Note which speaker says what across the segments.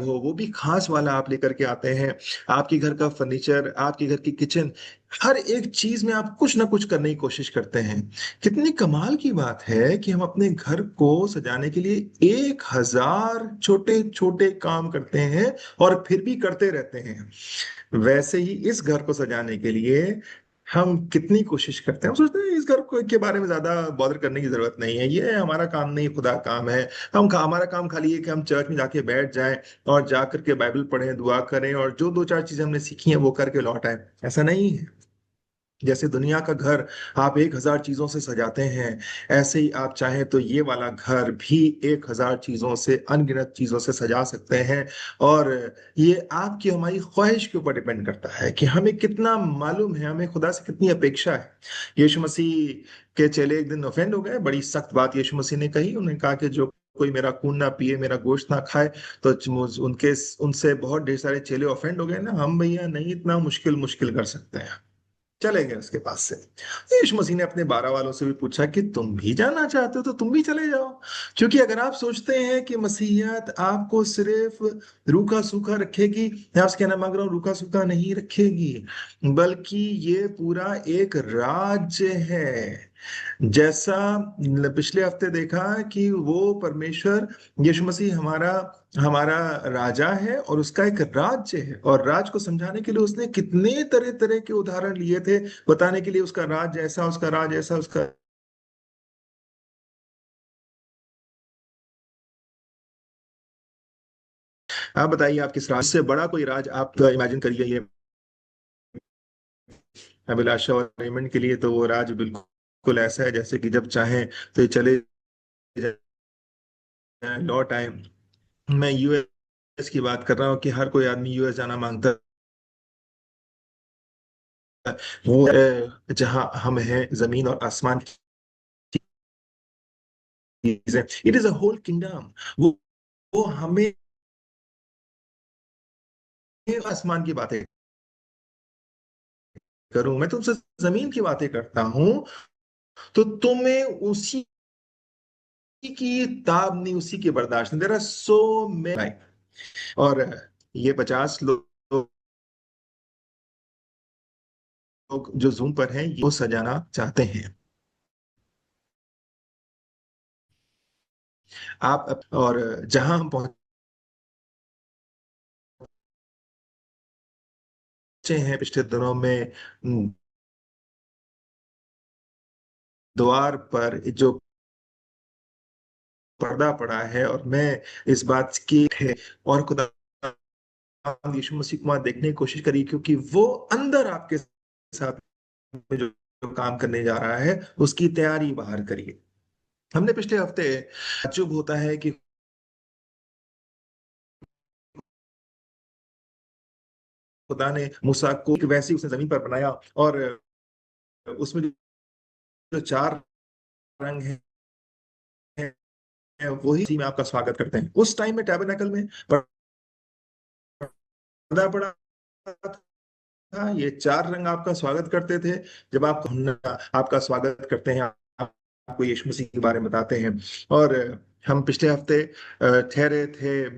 Speaker 1: हो वो भी खास वाला आप लेकर के आते हैं। आपके घर का फर्नीचर, आपके घर की किचन, हर एक चीज में आप कुछ ना कुछ करने की कोशिश करते हैं। कितनी कमाल की बात है कि हम अपने घर को सजाने के लिए 1,000 छोटे छोटे काम करते हैं और फिर भी करते रहते हैं। वैसे ही इस घर को सजाने के लिए हम कितनी कोशिश करते हैं। हम सोचते हैं इस घर को के बारे में ज्यादा बॉदर करने की जरूरत नहीं है, ये हमारा काम नहीं, खुदा काम है। हमारा काम खाली है कि हम चर्च में जाके बैठ जाएं और जा करके बाइबल पढ़ें, दुआ करें और जो दो चार चीजें हमने सीखी हैं वो करके लौट आए। ऐसा नहीं है। जैसे दुनिया का घर आप 1,000 चीजों से सजाते हैं, ऐसे ही आप चाहें तो ये वाला घर भी 1,000 चीजों से, अनगिनत चीजों से सजा सकते हैं। और ये आपकी हमारी ख्वाहिश के ऊपर डिपेंड करता है कि हमें कितना मालूम है, हमें खुदा से कितनी अपेक्षा है। यीशु मसीह के चेले एक दिन ऑफेंड हो गए, बड़ी सख्त बात यीशु मसीह ने कही। उन्होंने कहा कि जो कोई मेरा खून ना पिए, मेरा गोश्त ना खाए। तो उनके उनसे बहुत ढेर सारे चेले ऑफेंड हो गए ना, हम भैया नहीं इतना मुश्किल मुश्किल कर सकते हैं। चले गए उसके पास से। यीशु मसीह ने अपने 12 वालों से भी पूछा कि तुम भी जाना चाहते हो तो तुम भी चले जाओ। क्योंकि अगर आप सोचते हैं कि मसीहियत आपको सिर्फ रूखा सूखा रखेगी, मैं आपसे कहना मांग रहा हूँ, रूखा सूखा नहीं रखेगी, बल्कि ये पूरा एक राज्य है। जैसा पिछले हफ्ते देखा कि वो परमेश्वर, यीशु मसीह हमारा हमारा राजा है और उसका एक राज्य है। और राज को समझाने के लिए उसने कितने तरह तरह के उदाहरण लिए थे, बताने के लिए उसका राज ऐसा, उसका राज ऐसा, उसका। आप बताइए, आप किस राज से बड़ा कोई राज आप इमेजिन करिए। ये अभिलाषा और रेमंड के लिए तो वो राज बिल्कुल ऐसा है जैसे कि जब चाहे तो ये चले जाएं, लौट आए। मैं यूएस की बात कर रहा हूँ कि हर कोई आदमी यूएस जाना मांगता है। वो जहां हम हैं, जमीन और आसमान की चीज है। It is a whole kingdom. वो हमें आसमान की बातें करूं, मैं तुमसे जमीन की बातें करता हूं, तो तुम्हें उसी की ताब नहीं, उसी की बर्दाश्त नहीं। There are so many. और ये 50 लोग जो जूम पर हैं, ये वो सजाना चाहते हैं। आप और जहां हम पहुंचे हैं पिछले दिनों में, द्वार पर जो पर्दा पड़ा है, और मैं इस बात की है, और खुदा यीशु मसीह को वहां देखने की कोशिश करिए, क्योंकि वो अंदर आपके साथ में जो काम करने जा रहा है उसकी तैयारी बाहर करिए। हमने पिछले हफ्ते, ताज्जुब होता है कि खुदा ने मूसा को एक वैसी उसने जमीन पर बनाया, और उसमें जो चार रंग हैं वही उसी में आपका स्वागत करते हैं। उस टाइम में टैबरनेकल में पर्दा पड़ा था, ये चार रंग आपका स्वागत करते थे। जब आप आपका स्वागत करते हैं, आपको यीशु मसीह के बारे में बताते हैं। और हम पिछले हफ्ते ठहरे थे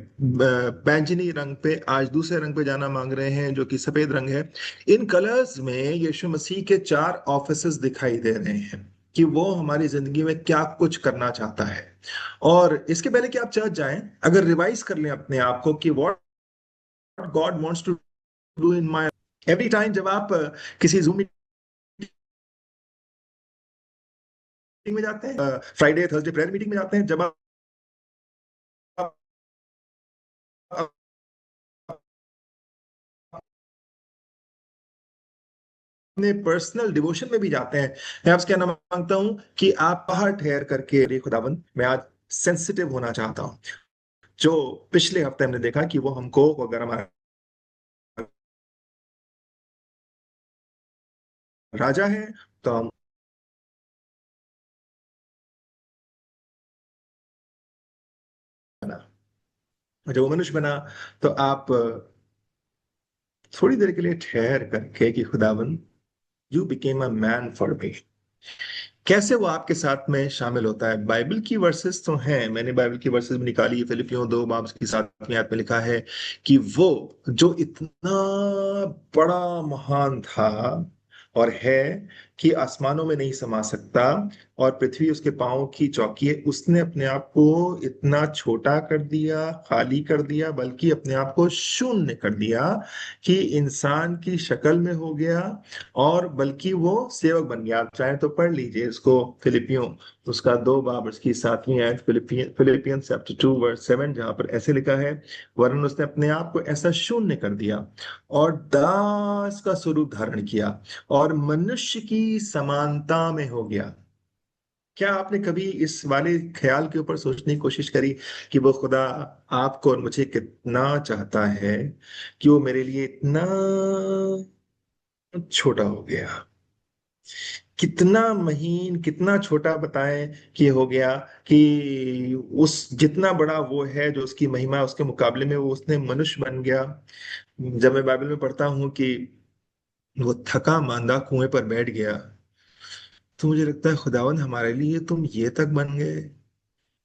Speaker 1: बैंगनी रंग पे, आज दूसरे रंग पे जाना मांग रहे हैं जो कि सफेद रंग है। इन कलर्स में यीशु मसीह के चार ऑफिसेस दिखाई दे रहे हैं कि वो हमारी जिंदगी में क्या कुछ करना चाहता है। और इसके पहले कि आप चर्च जाएं, अगर रिवाइज कर लें अपने आप को कि what God wants to do in my every time, जब आप किसी जूम मीटिंग में जाते हैं, फ्राइडे थर्सडे प्रेयर मीटिंग में जाते हैं, जब आप अपने पर्सनल डिवोशन में भी जाते हैं, मैं आपसे कहना मांगता हूं कि आप बाहर ठहर करके, अरे खुदावन मैं आज सेंसिटिव होना चाहता हूं। जो पिछले हफ्ते हमने देखा कि वो हमको, अगर हमारा राजा है तो हम बना, जो वो मनुष्य बना, तो आप थोड़ी देर के लिए ठहर करके कि खुदावन, you became a man for me. कैसे वो आपके साथ में शामिल होता है? बाइबल की वर्सेस तो हैं, मैंने बाइबल की वर्सेस भी निकाली है। फिलिपियों 2 बाब की 7वीं आयत में लिखा है कि वो जो इतना बड़ा महान था और है कि आसमानों में नहीं समा सकता और पृथ्वी उसके पांव की चौकी है, उसने अपने आप को इतना छोटा कर दिया, खाली कर दिया, बल्कि अपने आप को शून्य कर दिया कि इंसान की शक्ल में हो गया, और बल्कि वो सेवक बन गया। आप चाहें तो पढ़ लीजिए इसको, फिलिपियों उसका 2 बाब उसकी 7वीं आयत, फिलिपियन चैप्टर 2 वर्स 7, जहां पर ऐसे लिखा है, वरन उसने अपने आप को ऐसा शून्य कर दिया और दास का स्वरूप धारण किया और मनुष्य की समानता में हो गया। क्या आपने कभी इस वाले ख्याल के ऊपर सोचने की कोशिश करी कि वो खुदा आपको और मुझे कितना चाहता है, कि वो मेरे लिए इतना छोटा हो गया, कितना महीन, कितना छोटा बताएं कि हो गया, कि उस जितना बड़ा वो है जो उसकी महिमा है, उसके मुकाबले में वो उसने मनुष्य बन गया। जब मैं बाइबल में पढ़ता हूँ कि वो थका मांदा कुएं पर बैठ गया, तो मुझे लगता है खुदावन हमारे लिए तुम ये तक बन गए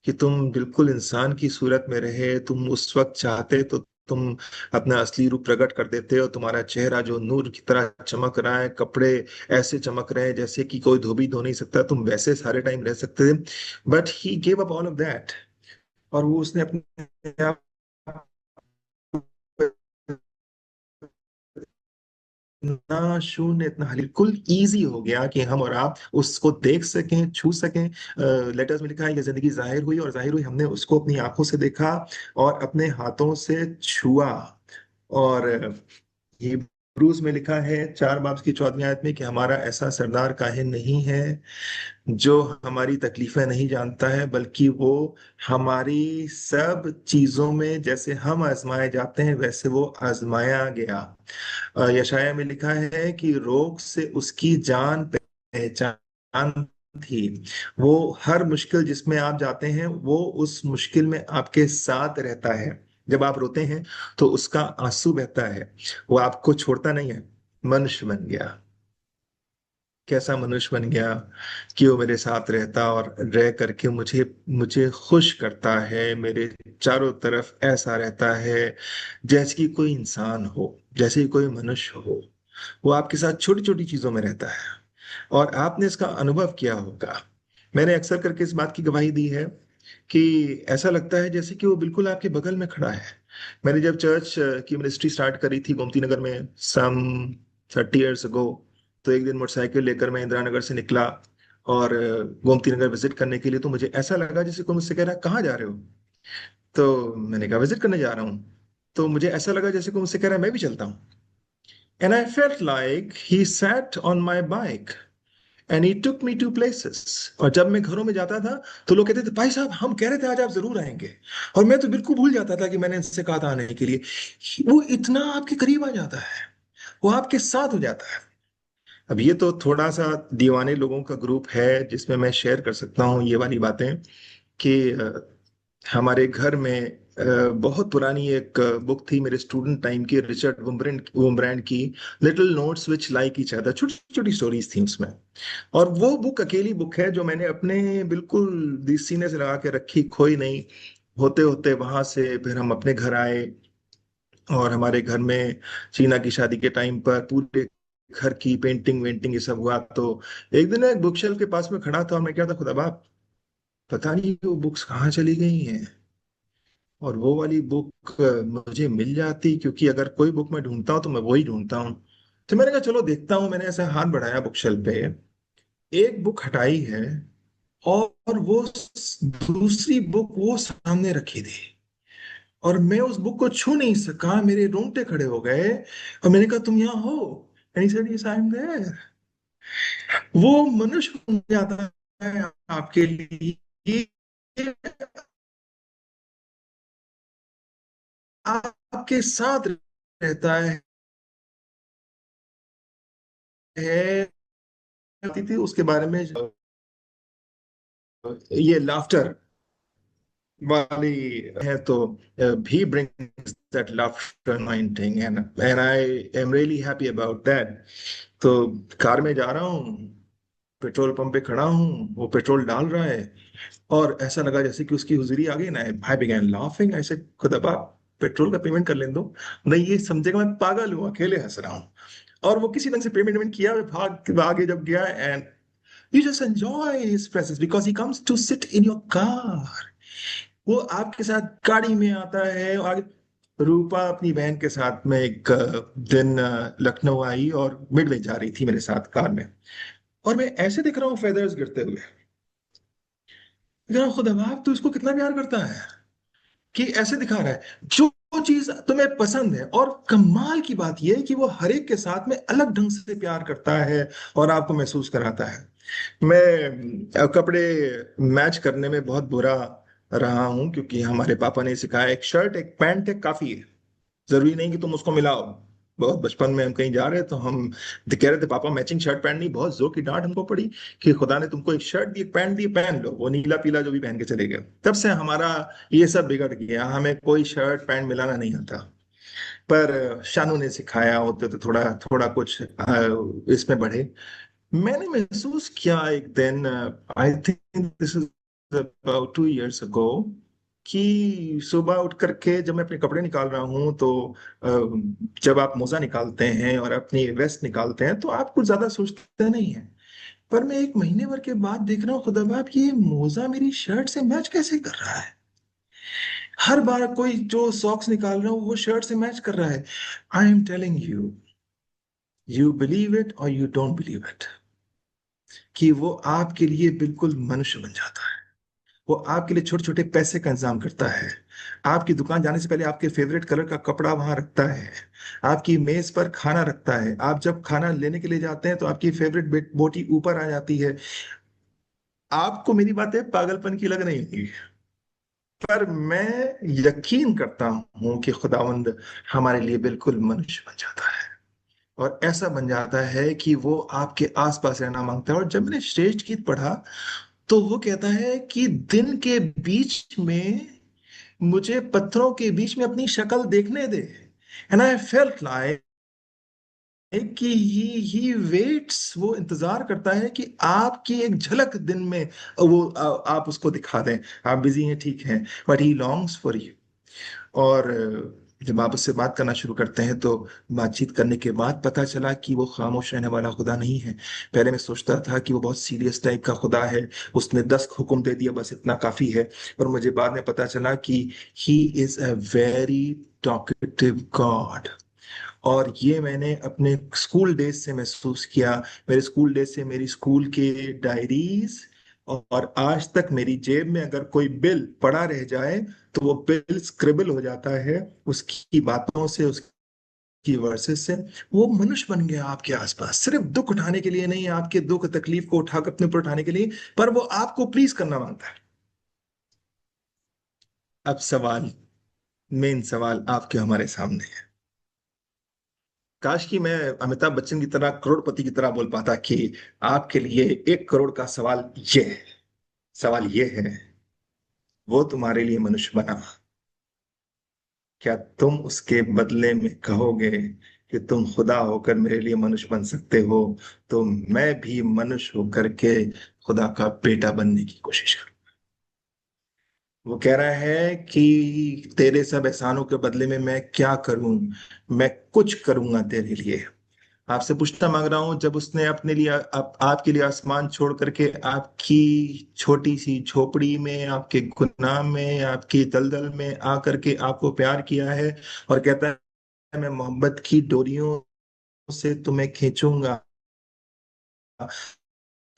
Speaker 1: कि तुम बिल्कुल इंसान की सूरत में रहे। तुम उस वक्त चाहते तो तुम अपना असली रूप प्रकट कर देते हो, तुम्हारा चेहरा जो नूर की तरह चमक रहा है, कपड़े ऐसे चमक रहे हैं जैसे कि कोई धोबी धो नहीं सकता, तुम वैसे सारे टाइम रह सकते थे। But he gave up all of that, और वो उसने अपने आप इतना शून्य, इतना बिल्कुल इजी हो गया कि हम और आप उसको देख सकें, छू सकें। लेटर्स में लिखा है, ये जिंदगी जाहिर हुई और जाहिर हुई, हमने उसको अपनी आंखों से देखा और अपने हाथों से छुआ। और हिब्रूज में लिखा है 4 बाब की 14वीं आयत में कि हमारा ऐसा सरदार काहे नहीं है जो हमारी तकलीफें नहीं जानता है, बल्कि वो हमारी सब चीजों में जैसे हम आजमाए जाते हैं वैसे वो आजमाया गया। यशाया में लिखा है कि रोग से उसकी जान पहचान थी। वो हर मुश्किल जिसमें आप जाते हैं, वो उस मुश्किल में आपके साथ रहता है। जब आप रोते हैं तो उसका आंसू बहता है, वो आपको छोड़ता नहीं है। मनुष्य बन गया, कैसा मनुष्य बन गया कि वो मेरे साथ रहता और रह करके मुझे मुझे खुश करता है, मेरे चारों तरफ ऐसा रहता है जैसे कि कोई इंसान हो, जैसे कि कोई मनुष्य हो। वो आपके साथ छोटी छोटी चीजों में रहता है, और आपने इसका अनुभव किया होगा। मैंने अक्सर करके इस बात की गवाही दी है कि ऐसा लगता है जैसे कि वो बिल्कुल आपके बगल में खड़ा है। मैंने जब चर्च की मिनिस्ट्री स्टार्ट करी थी गोमती नगर में, सम 30 years ago, तो एक दिन मोटरसाइकिल लेकर मैं इंदिरा नगर से निकला और गोमती नगर विजिट करने के लिए। तो मुझे ऐसा लगा जैसे कोई मुझसे कह रहा है, कहाँ जा रहे हो? तो मैंने कहा विजिट करने जा रहा हूँ। तो मुझे ऐसा लगा जैसे कोई मुझसे कह रहा है मैं भी चलता हूँ। And I felt like he sat on my bike and he took me to places. और जब मैं घरों में जाता था तो लोग कहते थे, भाई साहब हम कह रहे थे आज आप जरूर आएंगे, और मैं तो बिल्कुल भूल जाता था कि मैंने इनसे कहा था आने के लिए। वो इतना आपके करीब आ जाता है, वो आपके साथ हो जाता है। अब ये तो थोड़ा सा दीवाने लोगों का ग्रुप है जिसमें मैं शेयर कर सकता हूँ ये वाली बातें, कि हमारे घर में बहुत पुरानी एक बुक थी मेरे स्टूडेंट टाइम की, रिचर्ड वुम्ब्रैंड की, little notes which like each other. छोटी छोटी स्टोरीज थी उसमें। और वो बुक अकेली बुक है जो मैंने अपने बिल्कुल सीने से लगा के रखी, खोई नहीं। होते होते वहां से फिर हम अपने घर आए, और हमारे घर में चीना की शादी के टाइम पर पूरे घर की पेंटिंग वेंटिंग ये सब हुआ। तो एक दिन एक बुक शेल्फ के पास में खड़ा था और मैं क्या था, खुदा बाप पता नहीं वो बुक्स कहाँ चली गई हैं। और वो वाली बुक मुझे मिल जाती, क्योंकि अगर कोई बुक मैं ढूंढता हूँ तो मैं वही ढूंढता हूँ। तो मैंने कहा चलो देखता हूँ। मैंने ऐसा हाथ बढ़ाया बुक शेल्फ पे, एक बुक हटाई है, और वो दूसरी बुक वो सामने रखी थी, और मैं उस बुक को छू नहीं सका, मेरे रोंगटे खड़े हो गए। और मैंने कहा तुम यहाँ हो? And he said yes I am there. वो मनुष्य बन जाता है आपके लिए, आपके साथ रहता है। थी उसके बारे में, ये लाफ्टर वाली है, तो भी brings that laughter anointing, and I am really happy about that। तो कार में जा रहा हूँ, पेट्रोल पंप पे खड़ा हूँ, वो पेट्रोल डाल रहा है, और ऐसा लगा जैसे कि उसकी हुजूरी आ गई ना। आई बिगैन लाफिंग। ऐसे खुदा बाप, पेट्रोल का पेमेंट कर लेने दो, नहीं ये समझेगा मैं पागल हूँ, अकेले हंस रहा हूँ। और वो किसी ढंग से पेमेंट वेमेंट किया, भाग आगे जब गया, and you just enjoy his presence because he comes to sit in your car. वो आपके साथ गाड़ी में आता है। और आगे रूपा अपनी बहन के साथ में एक दिन लखनऊ आई और मिडवे जा रही थी मेरे साथ कार में, और मैं ऐसे देख रहा हूँ फेदर्स गिरते हुए। जरा खुदा बाप, तू इसको कितना प्यार करता है कि ऐसे दिखा रहा है जो चीज तुम्हें पसंद है। और कमाल की बात यह है कि वो हर एक के साथ में अलग ढंग से प्यार करता है और आपको महसूस कराता है। मैं कपड़े मैच करने में बहुत बुरा रहा हूं, क्योंकि हमारे पापा ने सिखाया एक शर्ट एक पैंट है काफी है, जरूरी नहीं कि तुम उसको मिलाओ। बहुत बचपन में हम कहीं जा रहे तो हम कह रहे थे पापा मैचिंग शर्ट पहननी, बहुत जोर की डांट हमको पड़ी कि खुदा ने तुमको एक शर्ट दी एक पैंट दी, पहन लो, वो नीला पीला जो भी पहन के चले गए। तब से हमारा ये सब बिगड़ गया, हमें कोई शर्ट पैंट मिलाना नहीं आता। पर शानू ने सिखाया होते तो थोड़ा थोड़ा कुछ इसमें बढ़े। मैंने महसूस किया एक दिन, I think this is about 2 years ago, कि सुबह उठ करके जब मैं अपने कपड़े निकाल रहा हूँ तो जब आप मोजा निकालते हैं और अपनी वेस्ट निकालते हैं तो आप कुछ ज्यादा सोचते नहीं हैं। पर मैं एक महीने भर के बाद देख रहा हूँ खुदा बाप, ये मोजा मेरी शर्ट से मैच कैसे कर रहा है। हर बार कोई जो सॉक्स निकाल रहा हूँ वो शर्ट से मैच कर रहा है। I am telling you, you believe it और यू डोंट बिलीव इट, कि वो आपके लिए बिल्कुल मनुष्य बन जाता है। वो आपके लिए छोटे छोटे पैसे का इंतजाम करता है। आपकी दुकान जाने से पहले आपके फेवरेट कलर का कपड़ा वहां रखता है। आपकी मेज पर खाना रखता है। आप जब खाना लेने के लिए जाते हैं तो आपकी फेवरेट बोटी ऊपर आ जाती है। आपको मेरी बातें पागलपन की लग रही होंगी, पर मैं यकीन करता हूं कि खुदावंद हमारे लिए बिल्कुल मनुष्य बन जाता है, और ऐसा बन जाता है कि वो आपके आसपास रहना मांगता है। और जब मैंने श्रेष्ठ गीत पढ़ा तो वो कहता है कि दिन के बीच में मुझे पत्थरों के बीच में अपनी शक्ल देखने दे। एंड आई फेल्ट लाइक कि ही वेट्स, वो इंतजार करता है कि आपकी एक झलक दिन में वो आप उसको दिखा दें। आप बिजी हैं, ठीक हैं, but he longs for you. और जब आप उससे बात करना शुरू करते हैं तो बातचीत करने के बाद पता चला कि वो खामोश रहने वाला खुदा नहीं है। पहले मैं सोचता था कि वो बहुत सीरियस टाइप का खुदा है, उसने 10 हुक्म दे दिया बस इतना काफी है। और मुझे बाद में पता चला कि he is a very talkative God. और ये मैंने अपने स्कूल डेज से महसूस किया। मेरे स्कूल डेज से मेरी स्कूल के डायरीज, और आज तक मेरी जेब में अगर कोई बिल पड़ा रह जाए तो वो बिल स्क्रिबल हो जाता है उसकी बातों से, उसकी वर्सेस से। वो मनुष्य बन गया आपके आसपास, सिर्फ दुख उठाने के लिए नहीं, आपके दुख तकलीफ को उठाकर अपने ऊपर उठाने के लिए, पर वो आपको प्लीज करना मांगता है। अब सवाल, मेन सवाल आपके हमारे सामने है। काश कि मैं अमिताभ बच्चन की तरह करोड़पति की तरह बोल पाता कि आपके लिए 1 करोड़ का सवाल ये है। सवाल ये है, वो तुम्हारे लिए मनुष्य बना, क्या तुम उसके बदले में कहोगे कि तुम खुदा होकर मेरे लिए मनुष्य बन सकते हो, तो मैं भी मनुष्य होकर के खुदा का बेटा बनने की कोशिश करूं। वो कह रहा है कि तेरे सब एहसानों के बदले में मैं क्या करूं, मैं कुछ करूंगा तेरे लिए। आपसे पूछना मांग रहा हूं, जब उसने अपने लिए आपके लिए आसमान छोड़ करके आपकी छोटी सी झोपड़ी में, आपके गुनाह में, आपकी दलदल में आकर के आपको प्यार किया है, और कहता है मैं मोहब्बत की डोरियों से तुम्हें खींचूंगा,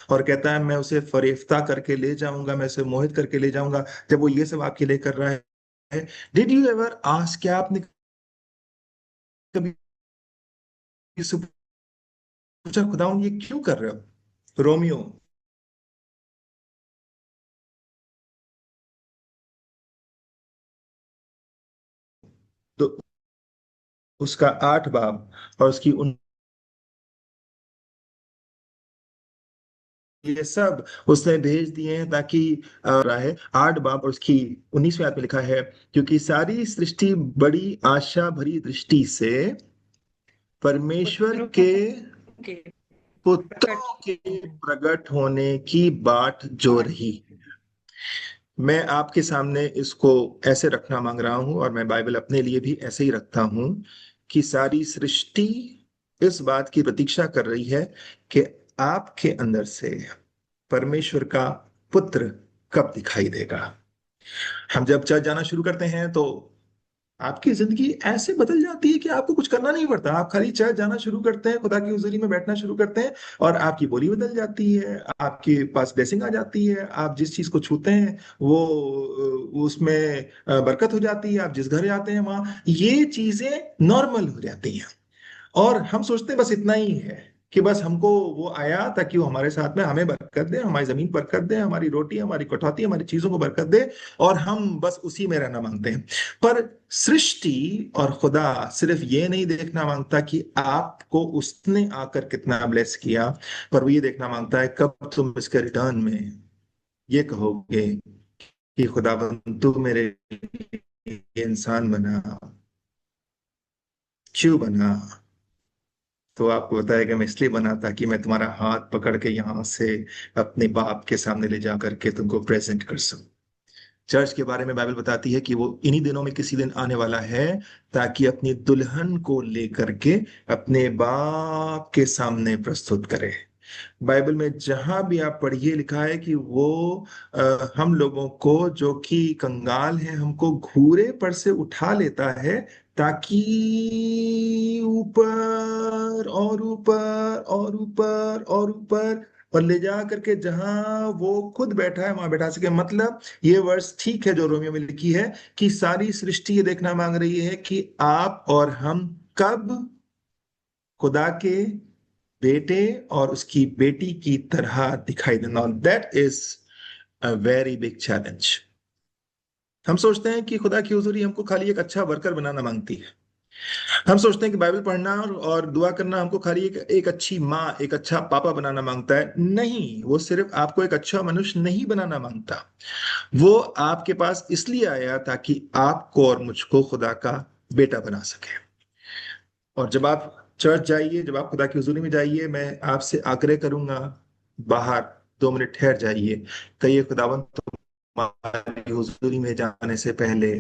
Speaker 1: और कहता है मैं उसे फरेफ्ता करके ले जाऊंगा, मैं उसे मोहित करके ले जाऊंगा। जब वो ये सब आपके लिए कर रहा है, डिड यू एवर आस्क, क्या आपने कभी सोचा खुदावन ये क्यों कर रहे हो। रोमियो, तो उसका 8 बाब और उसकी ये सब उसने भेज दिए हैं ताकि रहा है 8 बाब और उसकी 19वीं आयत में लिखा है, क्योंकि सारी सृष्टि बड़ी आशा भरी दृष्टि से परमेश्वर
Speaker 2: पुत्रों
Speaker 1: के
Speaker 2: के प्रकट।
Speaker 1: पुत्रों के प्रकट होने की बाट जो
Speaker 2: बाट।
Speaker 1: रही। मैं आपके सामने इसको ऐसे रखना मांग रहा हूं, और मैं बाइबल अपने लिए भी ऐसे ही रखता हूं, कि सारी सृष्टि इस बात की प्रतीक्षा कर रही है कि आपके अंदर से परमेश्वर का पुत्र कब दिखाई देगा। हम जब चर्च जाना शुरू करते हैं तो आपकी जिंदगी ऐसे बदल जाती है कि आपको कुछ करना नहीं पड़ता। आप खाली चर्च जाना शुरू करते हैं, खुदा की हुजूरी में बैठना शुरू करते हैं, और आपकी बोली बदल जाती है, आपके पास ब्लेसिंग आ जाती है। आप जिस चीज को छूते हैं वो उसमें बरकत हो जाती है। आप जिस घर जाते हैं वहां ये चीजें नॉर्मल हो जाती हैं। और हम सोचते हैं बस इतना ही है, कि बस हमको वो आया ताकि वो हमारे साथ में हमें बरकत दे, हमारी जमीन बरकत दे, हमारी रोटी, हमारी कटौती, हमारी चीजों को बरकत दे, और हम बस उसी में रहना मांगते हैं। पर सृष्टि और खुदा सिर्फ ये नहीं देखना मांगता कि आपको उसने आकर कितना ब्लेस किया, पर वो ये देखना मांगता है कब तुम इसके रिटर्न में ये कहोगे कि खुदावंद तू मेरे लिए इंसान बना, क्यों बना। तो आपको बताया कि मैं इसलिए बना ताकि मैं तुम्हारा हाथ पकड़ के यहां से अपने बाप के सामने ले जा करके तुमको प्रेजेंट कर सकूं। चर्च के बारे में बाइबल बताती है कि वो इन्हीं दिनों में किसी दिन आने वाला है, ताकि अपनी दुल्हन को लेकर के अपने बाप के सामने प्रस्तुत करे। बाइबल में जहां भी आप पढ़िए लिखा है कि वो हम लोगों को जो कि कंगाल है हमको घूरे पर से उठा लेता है, ताकि ऊपर और ऊपर और ऊपर और ऊपर और ले जा करके जहां वो खुद बैठा है वहां बैठा सके। मतलब ये वर्स ठीक है जो रोमियो में लिखी है, कि सारी सृष्टि ये देखना मांग रही है कि आप और हम कब खुदा के बेटे और उसकी बेटी की तरह दिखाई देना। That is a very big challenge. हम सोचते हैं कि खुदा की हुजूरी हमको खाली एक अच्छा वर्कर बनाना मांगती है। हम सोचते हैं कि बाइबल पढ़ना और दुआ करना हमको खाली एक अच्छी माँ, एक अच्छा पापा बनाना मांगता है। नहीं, वो सिर्फ आपको एक अच्छा मनुष्य नहीं बनाना मांगता। वो आपके पास इसलिए आया ताकि आपको और मुझको खुदा का बेटा बना सके। और जब आप चर्च जाइए, जब आप खुदा की हुजूरी में जाइए, मैं आपसे आग्रह करूंगा, बाहर 2 मिनट ठहर जाइए। कहिए खुदावन, तुम्हारी हुजूरी में जाने से पहले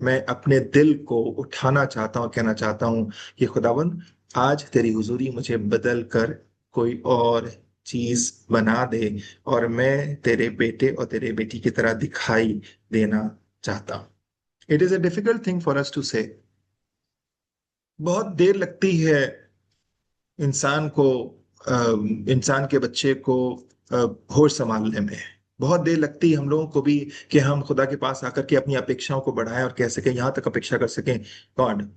Speaker 1: मैं अपने दिल को उठाना चाहता हूँ, कहना चाहता हूँ कि खुदावन, आज तेरी हुजूरी मुझे बदल कर कोई और चीज बना दे, और मैं तेरे बेटे और तेरे बेटी की तरह दिखाई देना चाहता हूँ। It is a difficult thing for us to say. बहुत देर लगती है इंसान को, इंसान के बच्चे को अ, होश संभालने में। बहुत देर लगती है हम लोगों को भी, कि हम खुदा के पास आकर के अपनी अपेक्षाओं को बढ़ाएं और कह सकें, यहां तक अपेक्षा कर सकें, God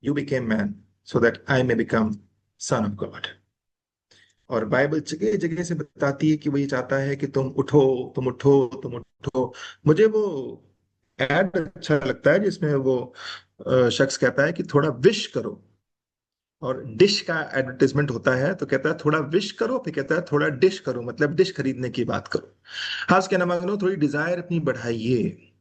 Speaker 1: you became man so that I may become sun of God. और बाइबल जगह जगह से बताती है कि वो ये चाहता है कि तुम उठो, तुम उठो, तुम उठो। मुझे वो एड अच्छा लगता है जिसमें वो शख्स कहता है कि थोड़ा विश करो। और डिश का एडवर्टाइजमेंट होता है तो कहता है थोड़ा विश करो, फिर कहता है थोड़ा डिश करो, मतलब डिश खरीदने की बात करो। खास कहना मांगो, थोड़ी डिजायर अपनी बढ़ाइए।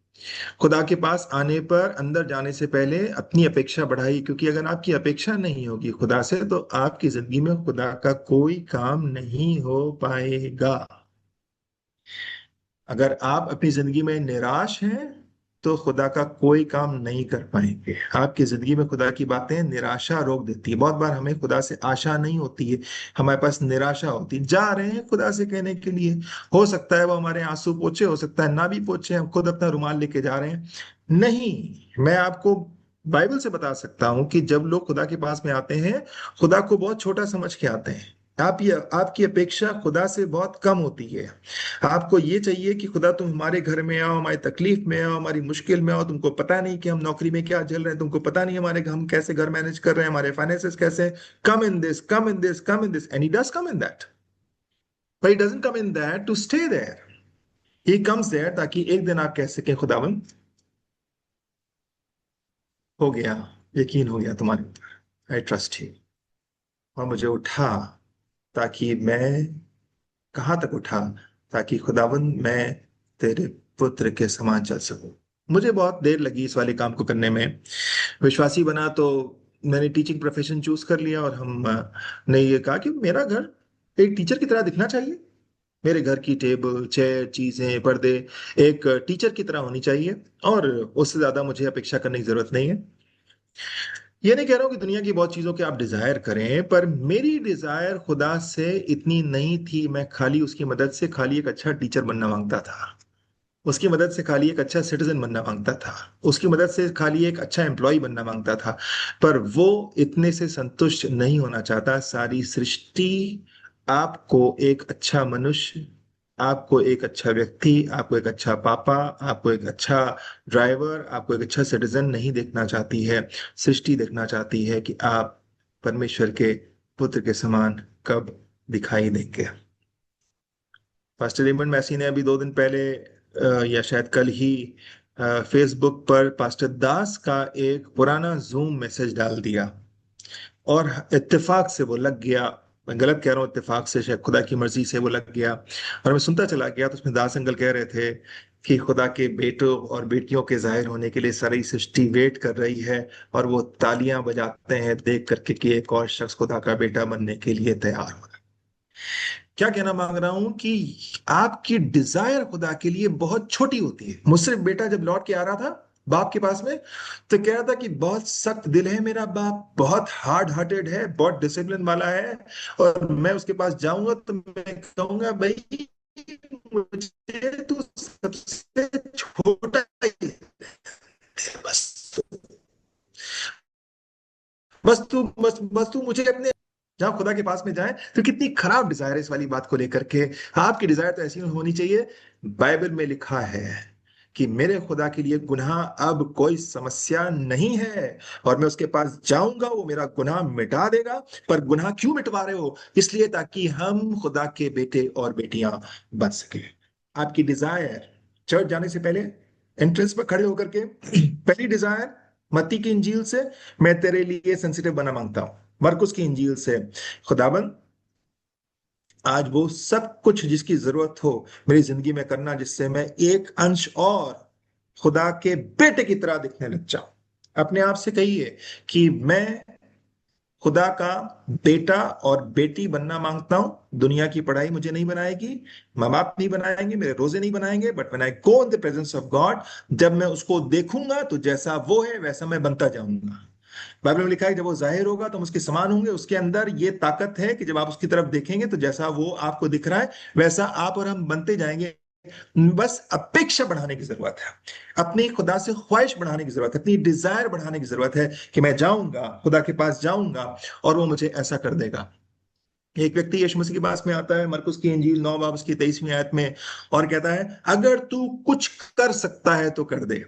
Speaker 1: खुदा के पास आने पर, अंदर जाने से पहले अपनी अपेक्षा बढ़ाइए, क्योंकि अगर आपकी अपेक्षा नहीं होगी खुदा से तो आपकी जिंदगी में खुदा का कोई काम नहीं हो पाएगा। अगर आप अपनी जिंदगी में निराश हैं तो खुदा का कोई काम नहीं कर पाएंगे। आपकी जिंदगी में खुदा की बातें निराशा रोक देती है। बहुत बार हमें खुदा से आशा नहीं होती है, हमारे पास निराशा होती है। जा रहे हैं खुदा से कहने के लिए, हो सकता है वो हमारे आंसू पोछे, हो सकता है ना भी पोछे, हम खुद अपना रुमाल लेके जा रहे हैं। नहीं, मैं आपको बाइबल से बता सकता हूं कि जब लोग खुदा के पास में आते हैं, खुदा को बहुत छोटा समझ के आते हैं। आप ये आपकी अपेक्षा खुदा से बहुत कम होती है। आपको ये चाहिए कि खुदा तुम हमारे घर में आओ, हमारी तकलीफ में आओ, हमारी मुश्किल में आओ। तुमको पता नहीं कि हम नौकरी में क्या झेल रहे हैं, तुमको पता नहीं हमारे हम कैसे घर मैनेज कर रहे हैं, हमारे फाइनेंसेस कैसे हैं। Come in this, come in this, come in this, and he does come in that. But he doesn't come in that to stay there. He comes there ताकि एक दिन आप कह सके, खुदावन हो गया, यकीन हो गया तुम्हारे ऊपर, आई ट्रस्ट यू। और मुझे उठा, ताकि मैं कहाँ तक उठा, ताकि खुदावन मैं तेरे पुत्र के समान चल सकूं। मुझे बहुत देर लगी इस वाले काम को करने में। विश्वासी बना तो मैंने टीचिंग प्रोफेशन चूज कर लिया, और हम ने ये कहा कि मेरा घर एक टीचर की तरह दिखना चाहिए। मेरे घर की टेबल, चेयर, चीजें, पर्दे एक टीचर की तरह होनी चाहिए, और उससे ज्यादा मुझे अपेक्षा करने की जरूरत नहीं है। ये नहीं कह रहा हूँ कि दुनिया की बहुत चीजों के आप डिजायर करें, पर मेरी डिजायर खुदा से इतनी नहीं थी। मैं खाली उसकी मदद से खाली एक अच्छा टीचर बनना मांगता था, उसकी मदद से खाली एक अच्छा सिटीजन बनना मांगता था, उसकी मदद से खाली एक अच्छा एम्प्लॉय बनना मांगता था। पर वो इतने से संतुष्ट नहीं होना चाहता। सारी सृष्टि आपको एक अच्छा मनुष्य, आपको एक अच्छा व्यक्ति, आपको एक अच्छा पापा, आपको एक अच्छा ड्राइवर, आपको एक अच्छा सिटीजन नहीं देखना चाहती है। सृष्टि देखना चाहती है कि आप परमेश्वर के पुत्र के समान कब दिखाई देंगे। पास्टर रेमंड मैसी ने अभी 2 दिन पहले या शायद कल ही फेसबुक पर पास्टर दास का एक पुराना जूम मैसेज डाल दिया, और इत्तेफाक से वो लग गया। मैं गलत कह रहा हूँ, इत्तेफाक से, शायद खुदा की मर्जी से वो लग गया। और मैं सुनता चला गया, तो उसमें दास अंकल कह रहे थे कि खुदा के बेटों और बेटियों के जाहिर होने के लिए सारी सृष्टि वेट कर रही है, और वो तालियां बजाते हैं देख करके कि एक और शख्स खुदा का बेटा बनने के लिए तैयार हो। क्या कहना मांग रहा हूं कि आपकी डिजायर खुदा के लिए बहुत छोटी होती है। मुझसे बेटा जब लौट के आ रहा था बाप के पास में, तो कह रहा था कि बहुत सख्त दिल है मेरा बाप, बहुत हार्ड हार्टेड है, बहुत डिसिप्लिन वाला है, और मैं उसके पास जाऊंगा तो मैं कहूंगा, भाई मुझे तू सबसे छोटा ही है, बस बस तू मुझे अपने, जहां खुदा के पास में जाए। तो कितनी खराब डिजायर है इस वाली बात को लेकर के। आपकी डिजायर तो ऐसी होनी चाहिए, बाइबल में लिखा है कि मेरे खुदा के लिए गुनाह अब कोई समस्या नहीं है, और मैं उसके पास जाऊंगा, वो मेरा गुनाह मिटा देगा। पर गुनाह क्यों मिटवा रहे हो? इसलिए ताकि हम खुदा के बेटे और बेटियां बन सके। आपकी डिजायर, चर्च जाने से पहले एंट्रेंस पर खड़े होकर के पहली डिजायर मत्ती की इंजील से, मैं तेरे लिए सेंसिटिव बना मांगता हूं। मरकुस की इंजील से, खुदाबंद आज वो सब कुछ जिसकी जरूरत हो मेरी जिंदगी में करना, जिससे मैं एक अंश और खुदा के बेटे की तरह दिखने लग जाऊं। अपने आप से कहिए कि मैं खुदा का बेटा और बेटी बनना मांगता हूं। दुनिया की पढ़ाई मुझे नहीं बनाएगी, माँ बाप नहीं बनाएंगे, मेरे रोजे नहीं बनाएंगे, but when I go in the presence of God, जब मैं उसको देखूंगा तो जैसा वो है वैसा मैं बनता जाऊंगा। बाइबल में लिखा है जब वो जाहिर होगा तो हम उसके समान होंगे। उसके अंदर ये ताकत है कि जब आप उसकी तरफ देखेंगे तो जैसा वो आपको दिख रहा है वैसा आप और हम बनते जाएंगे। बस अपेक्षा बढ़ाने की जरूरत है, अपनी खुदा से ख्वाहिश बढ़ाने की जरूरत है, अपनी डिजायर बढ़ाने की जरूरत है कि मैं जाऊंगा, खुदा के पास जाऊंगा और वो मुझे ऐसा कर देगा। एक व्यक्ति यीशु मसीह के पास में आता है, मरकुस की इंजील 9 बाब उसकी 23वीं आयत में, और कहता है अगर तू कुछ कर सकता है तो कर दे।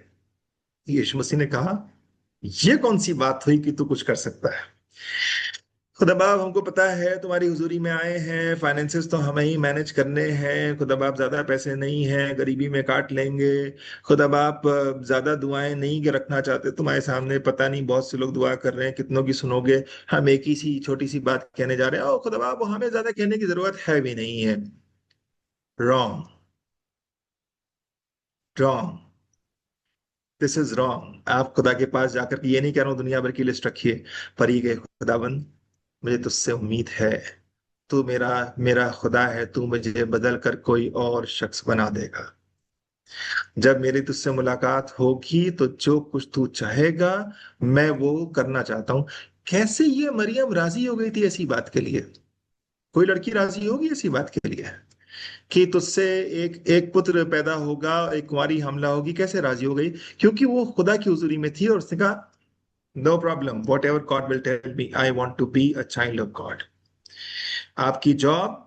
Speaker 1: यीशु मसीह ने कहा, ये कौन सी बात हुई कि तू कुछ कर सकता है? खुदा बाप, हमको पता है तुम्हारी हुजूरी में आए हैं, फाइनेंसेस तो हमें ही मैनेज करने हैं। खुदा बाप, ज्यादा पैसे नहीं हैं, गरीबी में काट लेंगे। खुदा बाप, ज्यादा दुआएं नहीं के रखना चाहते तुम्हारे सामने, पता नहीं बहुत से लोग दुआ कर रहे हैं, कितनों की सुनोगे। हम एक ही सी छोटी सी बात कहने जा रहे हैं, और खुदा बाप हमें ज्यादा कहने की जरूरत है भी नहीं है। Wrong, wrong, this is wrong. आप खुदा के पास जाकर के, ये नहीं कह रहा हूं दुनिया भर की लिस्ट रखिए, पर ये कहे, खुदाबंद मुझे तुझसे उम्मीद है, तू मेरा मेरा खुदा है, तू मुझे बदल कर कोई और शख्स बना देगा। जब मेरी तुझसे मुलाकात होगी तो जो कुछ तू चाहेगा मैं वो करना चाहता हूं। कैसे ये मरियम राजी हो गई थी ऐसी बात के लिए? कोई लड़की राजी होगी ऐसी बात के लिए कि तुझसे एक एक पुत्र पैदा होगा, एक कुंवारी हमला होगी? कैसे राजी हो गई? क्योंकि वो खुदा की हुजूरी में थी और उसने कहा, no problem, whatever God will tell me, I want to be a child of God. आपकी जॉब,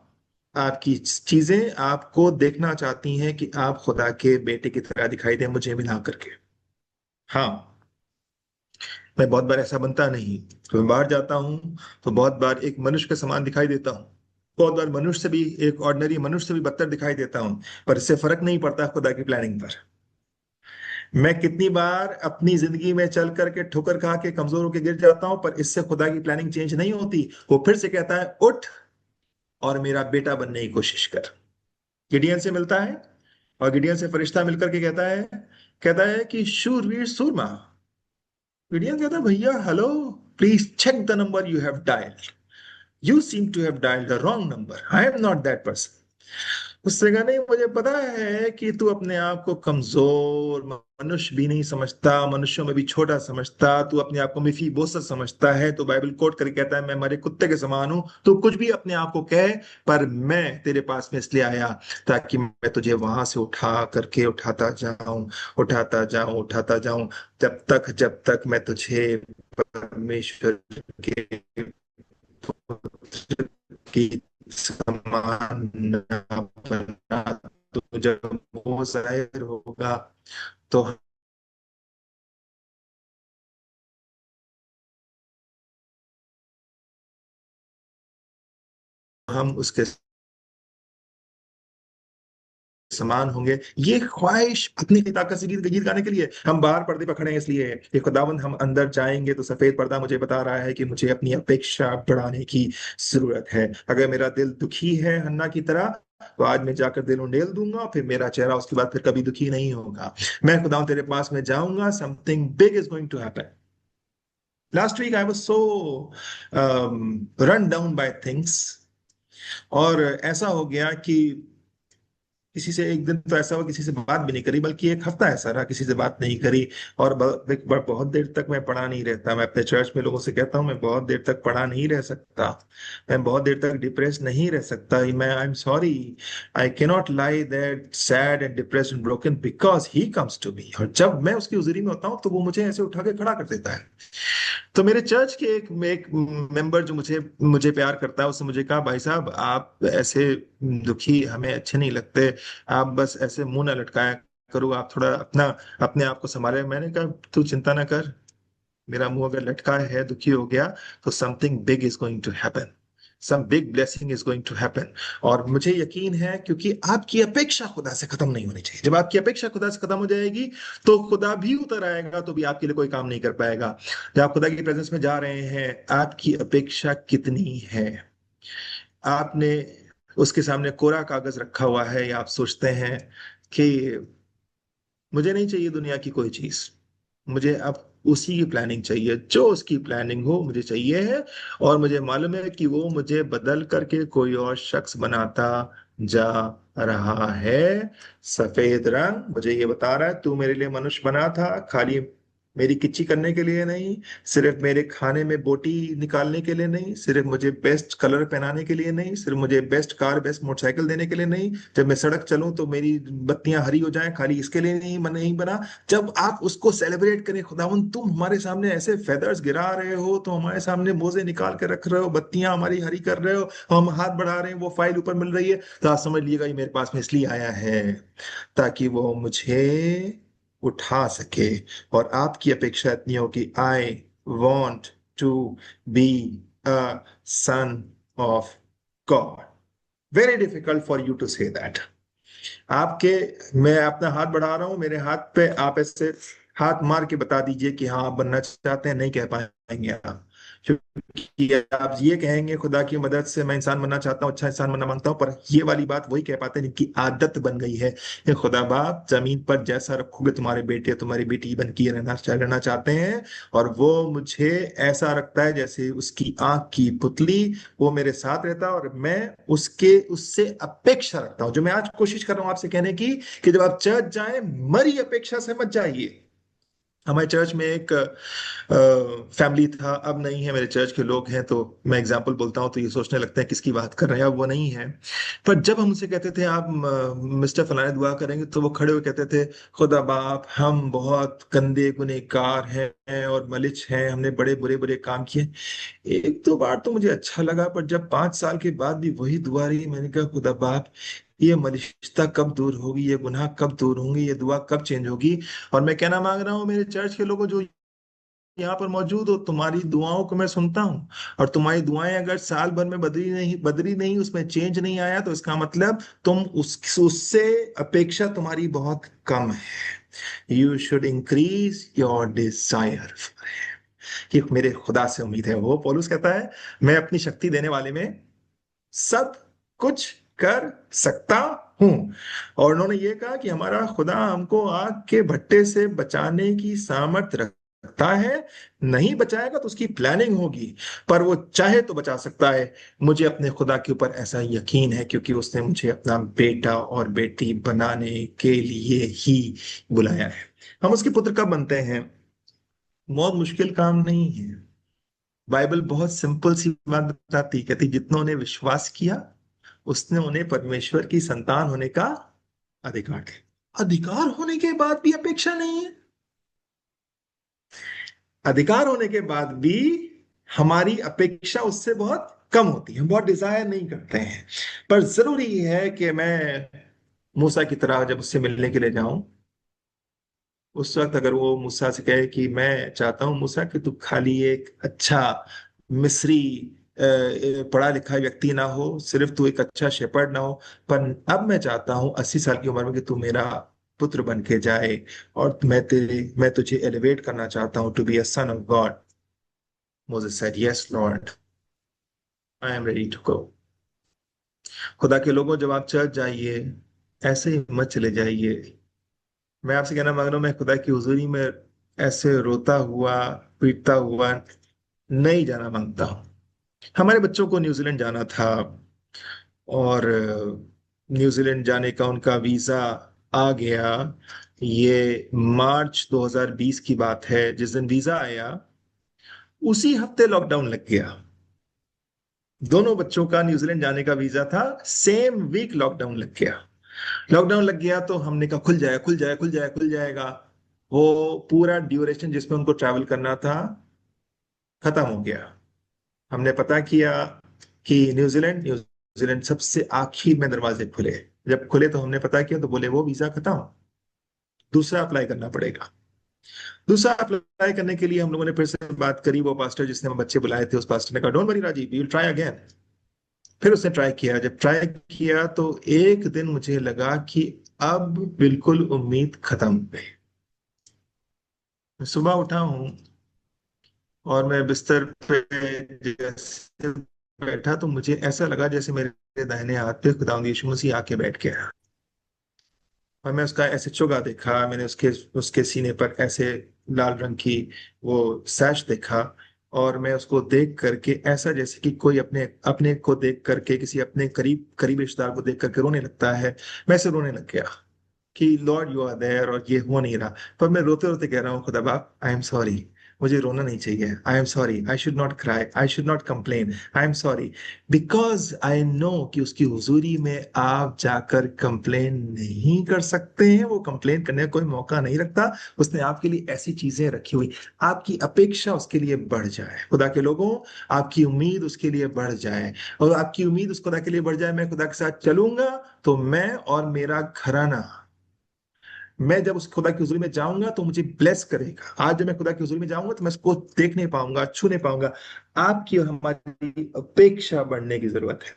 Speaker 1: आपकी चीजें आपको देखना चाहती हैं कि आप खुदा के बेटे की तरह दिखाई दें मुझे मिला करके। हाँ, मैं बहुत बार ऐसा बनता नहीं, तो मैं बाहर जाता हूँ तो बहुत बार एक मनुष्य के समान दिखाई देता हूँ, बहुत बार मनुष्य से भी, एक ऑर्डिनरी मनुष्य से भी बदतर दिखाई देता हूँ, पर इससे फर्क नहीं पड़ता खुदा की प्लानिंग पर। मैं कितनी बार अपनी जिंदगी में चल करके ठोकर खा के कमजोर होकर गिर जाता हूं, पर इससे खुदा की प्लानिंग चेंज नहीं होती। वो फिर से कहता है, उठ और मेरा बेटा बनने की कोशिश कर। गिडियन से मिलता है, और गिडियन से फरिश्ता मिलकर के कहता है कि शूरवीर सूरमा। गिडियन कहता है, भैया hello, please check the number you have dial. You seem to have dialled the wrong number, I am not that person. उससे कहा, नहीं, मुझे पता है कि तू अपने आप को कमजोर मनुष्य भी नहीं समझता, मनुष्यों में भी छोटा समझता, तू अपने आप को मिफी बोसत समझता है, तो बाइबल कोट करके कहता है मैं मरे कुत्ते के समान हूं, तू कुछ भी अपने आप को कहे, पर मैं तेरे पास में इसलिए आया ताकि मैं तुझे वहां से उठा करके उठाता जाऊं, उठाता जाऊं, उठाता जाऊं, जब तक मैं तुझे परमेश्वर के पुत्र की समान न बना, तो जब वो जाहिर होगा तो हम उसके समान होंगे। ये ख्वाहिश अपनी ताकत से गीत गाने के लिए हम बाहर पर्दे पर खड़े हैं, इसलिए है ये खुदावंद। हम अंदर जाएंगे तो सफेद पर्दा मुझे बता रहा है कि मुझे अपनी अपेक्षा बढ़ाने की जरूरत है। अगर मेरा दिल दुखी है हन्ना की तरह, तो आज मैं जाकर दिल उंडेल दूंगा, फिर मेरा चेहरा उसके बाद फिर कभी दुखी नहीं होगा। मैं खुदावंद तेरे पास में जाऊंगा, something big is going to happen. Last week I was so run down by things, और ऐसा हो गया कि किसी से एक दिन तो ऐसा हुआ, किसी से बात भी नहीं करी, बल्कि एक हफ्ता ऐसा रहा किसी से बात नहीं करी। और बहुत देर तक मैं पढ़ा नहीं रहता। मैं अपने चर्च में लोगों से कहता हूँ मैं बहुत देर तक पढ़ा नहीं रह सकता, मैं बहुत देर तक डिप्रेस नहीं रह सकता। मैं I am sorry, I cannot lie that sad and depressed and broken because he comes to me. और जब मैं उसकी उजरी में होता हूँ तो वो मुझे ऐसे उठा के खड़ा कर देता है। तो मेरे चर्च के एक मेंबर जो मुझे मुझे प्यार करता है, उसने मुझे कहा, भाई साहब आप ऐसे दुखी हमें अच्छे नहीं लगते, आप बस ऐसे मुंह ना लटकाया करो, आप थोड़ा अपना अपने आप को संभाले। मैंने कहा तू चिंता ना कर, मेरा मुंह अगर लटका है, दुखी हो गया, तो something big is going to happen, some big blessing is going to happen. और मुझे यकीन है, क्योंकि आपकी अपेक्षा खुदा से खत्म नहीं होनी चाहिए। जब आपकी अपेक्षा खुदा से खत्म हो जाएगी, तो खुदा भी उतर आएगा तो भी आपके लिए कोई काम नहीं कर पाएगा। जब आप खुदा की प्रेजेंस में जा रहे हैं, आपकी अपेक्षा कितनी है? आपने उसके सामने कोरा कागज रखा हुआ है, या आप सोचते हैं कि मुझे नहीं चाहिए दुनिया की कोई चीज, मुझे अब उसी की प्लानिंग चाहिए, जो उसकी प्लानिंग हो मुझे चाहिए है। और मुझे मालूम है कि वो मुझे बदल करके कोई और शख्स बनाता जा रहा है। सफेद रंग मुझे ये बता रहा है, तू मेरे लिए मनुष्य बना था, खाली मेरी किच्ची करने के लिए नहीं, सिर्फ मेरे खाने में बोटी निकालने के लिए नहीं, सिर्फ मुझे बेस्ट कलर पहनाने के लिए नहीं, सिर्फ मुझे बेस्ट कार बेस्ट मोटरसाइकिल देने के लिए नहीं, जब मैं सड़क चलूं तो मेरी बत्तियां हरी हो जाएं, खाली इसके लिए नहीं बना। जब आप उसको सेलिब्रेट करें, खुदावन तुम हमारे सामने ऐसे फेदर्स गिरा रहे हो, तो हमारे सामने मोजे निकाल के रख रहे हो, बत्तियां हमारी हरी कर रहे हो, हम हाथ बढ़ा रहे हैं, वो फाइल ऊपर मिल रही है, तो आप समझ लीजिएगा ये मेरे पास में इसलिए आया है ताकि वो मुझे उठा सके। और आपकी अपेक्षा इतनी हो कि I want to be a son of God. Very difficult for you to say that. आपके मैं अपना हाथ बढ़ा रहा हूं, मेरे हाथ पे आप ऐसे हाथ मार के बता दीजिए कि हाँ आप बनना चाहते हैं, नहीं कह पाएंगे आप, क्योंकि आप ये कहेंगे खुदा की मदद से मैं इंसान बनना चाहता हूँ, अच्छा इंसान बनना मांगता हूँ, पर ये वाली बात वही कह पाते हैं जिनकी आदत बन गई है। ये खुदा बाप जमीन पर जैसा रखोगे तुम्हारे बेटे तुम्हारी बेटी बन के रहना चाहते हैं, और वो मुझे ऐसा रखता है जैसे उसकी आंख की पुतली, वो मेरे साथ रहता है, और मैं उसके उससे अपेक्षा रखता हूँ। जो मैं आज कोशिश कर रहा हूँ आपसे कहने की, कि जब आप चर्च जाएं, मरी अपेक्षा से मत जाइए। हमारे चर्च में एक फैमिली था, अब नहीं है, मेरे चर्च के लोग हैं, तो मैं एग्जांपल बोलता हूँ तो ये सोचने लगते हैं किसकी बात कर रहे हैं, अब वो नहीं है। पर जब हम उनसे कहते थे आप मिस्टर फलाने दुआ करेंगे, तो वो खड़े हुए कहते थे, खुदा बाप हम बहुत गंदे गुनहगार हैं और मलिच हैं, हमने बड़े बुरे बुरे काम किए। एक दो बार तो मुझे अच्छा लगा, पर जब 5 साल के बाद भी वही दुआ रही, मैंने कहा खुदा बाप ये मलिष्ता कब दूर होगी, ये गुनाह कब दूर होंगे, ये दुआ कब चेंज होगी। और मैं कहना मांग रहा हूँ मेरे चर्च के लोगों जो यहाँ पर मौजूद हो, तुम्हारी दुआओं को मैं सुनता हूँ, और तुम्हारी दुआएं अगर साल भर में बदली नहीं, उसमें चेंज नहीं आया, तो इसका मतलब तुम उससे अपेक्षा तुम्हारी बहुत कम है। You should increase your desire, कि मेरे खुदा से उम्मीद है। वो पौलुस कहता है, मैं अपनी शक्ति देने वाले में सब कुछ कर सकता हूं। और उन्होंने ये कहा कि हमारा खुदा हमको आग के भट्टे से बचाने की सामर्थ सकता है, नहीं बचाएगा तो उसकी प्लानिंग होगी, पर वो चाहे तो बचा सकता है। मुझे अपने खुदा के ऊपर ऐसा यकीन है, क्योंकि उसने मुझे अपना बेटा और बेटी बनाने के लिए ही बुलाया है। हम उसके पुत्र कब बनते हैं? बहुत मुश्किल काम नहीं है। बाइबल बहुत सिंपल सी बात बताती, कहती जितनों ने विश्वास किया उसने उन्हें परमेश्वर की संतान होने का अधिकार दिया। अधिकार होने के बाद भी अपेक्षा नहीं है। अधिकार होने के बाद भी हमारी अपेक्षा उससे बहुत कम होती है, बहुत डिजायर नहीं करते हैं। पर जरूरी है कि मैं मूसा की तरह जब उससे मिलने के लिए जाऊं, उस वक्त अगर वो मूसा से कहे कि मैं चाहता हूं मूसा कि तू खाली एक अच्छा मिस्री पढ़ा लिखा व्यक्ति ना हो, सिर्फ तू एक अच्छा शेपर्ड ना हो, पर अब मैं चाहता हूं 80 साल की उम्र में कि तू मेरा पुत्र बन के जाए, और मैं तुझे एलिवेट करना चाहता हूं to be a son of God. Moses said yes Lord, I am ready to go. खुदा के लोगों, जब आप चर्च जाइए, ऐसे ही मत चले जाइए। मैं आपसे कहना मांग रहा हूं, मैं खुदा की हुजूरी में ऐसे रोता हुआ पीटता हुआ नहीं जाना मांगता हूं। हमारे बच्चों को न्यूजीलैंड जाना था, और न्यूजीलैंड जाने का उनका वीजा आ गया। ये मार्च 2020 की बात है। जिस दिन वीजा आया उसी हफ्ते लॉकडाउन लग गया। दोनों बच्चों का न्यूजीलैंड जाने का वीजा था, सेम वीक लॉकडाउन लग गया। लॉकडाउन लग गया तो हमने कहा खुल जाए खुल जाए खुल जाए खुल जाएगा। वो पूरा ड्यूरेशन जिसमें उनको ट्रैवल करना था खत्म हो गया। हमने पता किया कि न्यूजीलैंड न्यूजीलैंड सबसे आखिर में दरवाजे खुले। जब खुले तो हमने पता किया तो बोले वो वीजा खत्म, दूसरा अप्लाई करना पड़ेगा। दूसरा अप्लाई करने के लिए हम लोगों ने फिर से बात करी। वो पास्टर जिसने हम बच्चे बुलाए थे, उस पास्टर ने कहा don't worry Rajiv, we will try again. फिर उसने ट्राई किया। जब ट्राई किया तो एक दिन मुझे लगा कि अब बिल्कुल उम्मीद खत्म हो गई। मैं सुबह उठा हूं और मैं बिस्तर पे जैसे बैठा तो मुझे ऐसा लगा जैसे मेरे दाहिने हाथ पे खुदा यीशु मसीह आके बैठ गया। और मैं उसका ऐसे चोगा देखा, मैंने उसके उसके सीने पर ऐसे लाल रंग की वो सैश देखा। और मैं उसको देख करके ऐसा जैसे कि कोई अपने अपने को देख करके किसी अपने करीबी रिश्तेदार को देख करके रोने लगता है, मैं ऐसे रोने लग गया कि लॉर्ड यू आर देयर, और ये हो नहीं रहा। पर मैं रोते रोते कह रहा हूँ खुदा बाप आई एम सॉरी, मुझे रोना नहीं चाहिए। आई am sorry, I should not cry, I should not complain, I am sorry. Because I know कि उसकी हुजूरी में आप जाकर कंप्लेन नहीं कर सकते हैं। वो कंप्लेन करने का कोई मौका नहीं रखता। उसने आपके लिए ऐसी चीजें रखी हुई, आपकी अपेक्षा उसके लिए बढ़ जाए। खुदा के लोगों, आपकी उम्मीद उसके लिए बढ़ जाए, और आपकी उम्मीद उस खुदा के लिए बढ़ जाए। मैं खुदा के साथ चलूंगा तो मैं और मेरा घराना, मैं जब उस खुदा की हुजूरी में जाऊंगा तो मुझे ब्लेस करेगा। आज जब मैं खुदा की हुजूरी में जाऊंगा तो मैं उसको देख नहीं पाऊंगा, छू नहीं पाऊंगा। आपकी और हमारी अपेक्षा बढ़ने की जरूरत है।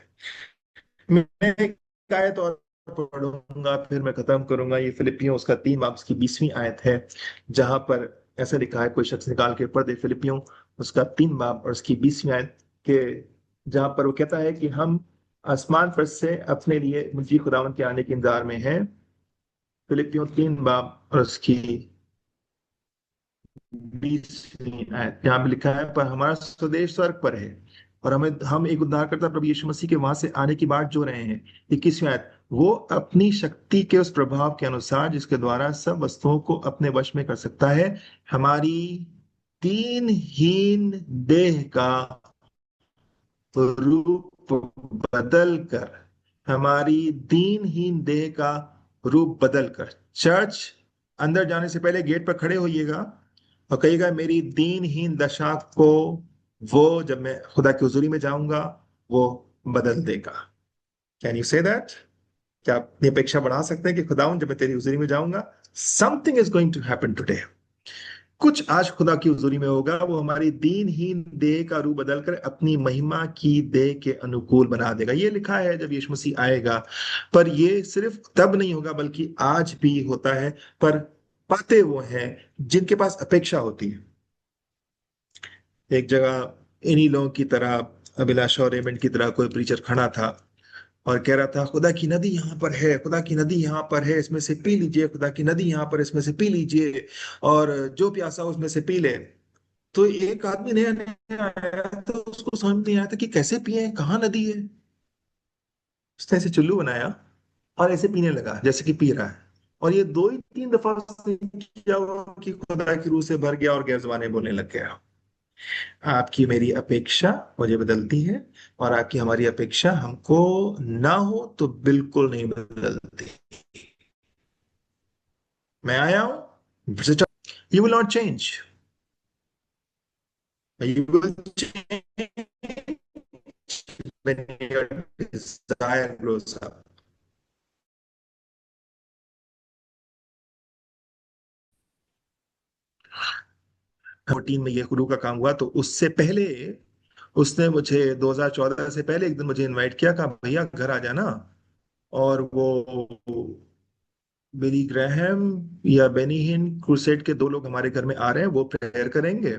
Speaker 1: मैं एक आयत और पढ़ूंगा फिर मैं खत्म करूंगा। ये फिलिपियों उसका 3 बाब उसकी 20वीं आयत है, जहां पर ऐसा लिखा है, कोई शख्स निकाल के पढ़ दे फिलिपियों उसका 3 बाब और उसकी 20वीं आयत के, जहां पर वो कहता है कि हम आसमान पर से अपने लिए मुझी खुदावन के आने के इंतजार में हैं। फिलिपियों 3 बाब और उसकी 20वीं आयत, यहाँ पे लिखा है पर हमारा स्वदेश स्वर्ग पर है, और हम एक उद्धारकर्ता प्रभु यीशु मसीह के वहां से आने की बाट जो रहे हैं। 21वीं आयत, वो अपनी शक्ति के उस प्रभाव के अनुसार जिसके द्वारा सब वस्तुओं को अपने वश में कर सकता है, हमारी दीनहीन देह का रूप बदल कर, हमारी दीनहीन देह का रूप बदल कर। चर्च अंदर जाने से पहले गेट पर खड़े होइएगा और कहिएगा मेरी दीनहीन दशा को वो जब मैं खुदा की हुजूरी में जाऊंगा वो बदल देगा। Can you say that? क्या आप अपनी अपेक्षा बढ़ा सकते हैं कि खुदावन जब मैं तेरी हुजूरी में जाऊंगा something is going to happen today? कुछ आज खुदा की हुजूरी में होगा, वो हमारी दीनहीन देह का रूप बदलकर अपनी महिमा की देह के अनुकूल बना देगा। ये लिखा है जब यीशु मसीह आएगा। पर ये सिर्फ तब नहीं होगा बल्कि आज भी होता है। पर पाते वो हैं जिनके पास अपेक्षा होती है। एक जगह इन्हीं लोगों की तरह, अभिलाषा और रेमंड की तरह कोई प्रीचर खड़ा था, और कह रहा था खुदा की नदी यहाँ पर है, खुदा की नदी यहाँ पर है, इसमें से पी लीजिए, खुदा की नदी यहाँ पर, इसमें से पी लीजिए, और जो प्यासा हो उसमें से पी ले। तो एक आदमी नया नया आया तो उसको समझ नहीं आया था कि कैसे पिए, कहाँ नदी है। उसने ऐसे चुल्लू बनाया और ऐसे पीने लगा जैसे कि पी रहा है। और ये दो ही तीन दफा उसने किया हुआ कि खुदा की रूह से भर गया और गैर जुबानें बोलने लग गया। आपकी मेरी अपेक्षा मुझे बदलती है, और आपकी हमारी अपेक्षा हमको ना हो तो बिल्कुल नहीं बदलती। मैं आया हूं, you will not change, you will change when your desire grows up. Fourteen में ये गुरु का काम हुआ, तो उससे पहले उसने मुझे 2014 से पहले एक दिन मुझे इनवाइट किया, कहा भैया घर आ जाना। और वो बिली ग्राहम या बेनी हिन क्रूसेड के दो लोग हमारे घर में आ रहे हैं, वो प्रेयर करेंगे,